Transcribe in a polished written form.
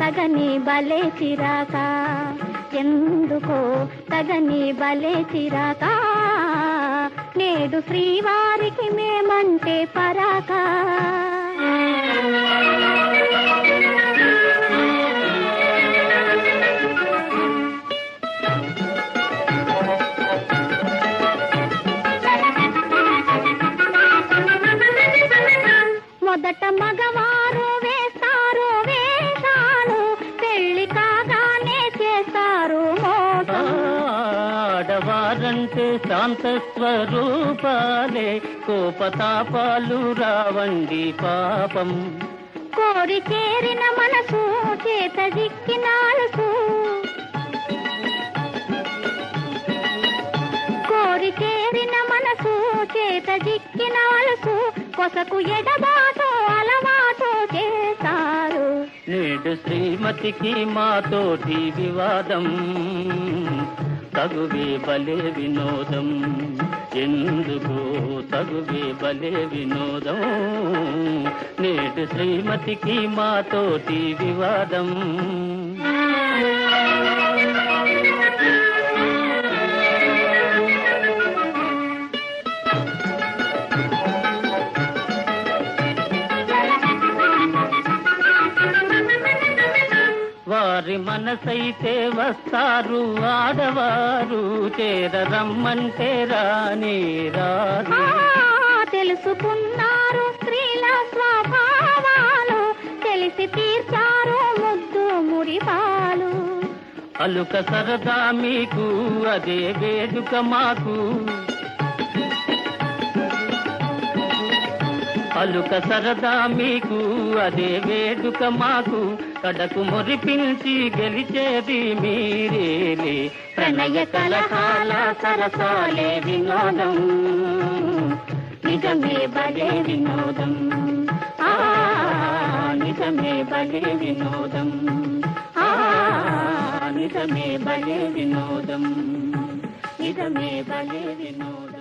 తగని బలే చిరాక, ఎందుకో తగని బలే చిరాక, నేడు శ్రీవారికి మేమంటే పరాక. మొదట మగవారు వేస్తారు వేషాలు, పెళ్లి కాగానే చేస్తారు మోసం. ఆడవారంటే శాంత స్వరూపాలే, కోపతాపాలు రావండి పాపం. కోరి చేరిన మనసు చేత జిక్కినాలుసు, కోరి చేరిన మనసు చేత జిక్కినాలుసు, కొసకు ఎడబాటు అలవాటు చేస్తారు. నేడు శ్రీమతికి మాతోటి వివాదం, తగువే బలే వినోదం, ఎందుకో తగువే బలే వినోదం. నేడు శ్రీమతికి మాతోటి వివాదం. వారి మనసైతే వస్తారు ఆడవారు, చేరరమ్మంటే రాని రారు. తెలుసుకున్నారు స్త్రీల స్వభావాలు, తెలిసి తీర్చారు ముద్దు మురిపాలు. అలుక సరదా మీకు అదే వేడుక మాకు, అలుక సరదా మీకు అదే వేడుక మాకు, కడకు మురిపించి గెలిచేది మీరేలే. ప్రణయ కలహాల సరసాలే వినోదం, నిజమే బలే వినోదం, నిజమే బలే వినోదం, నిజమే బలే వినోదం, నిజమే బలే వినోదం.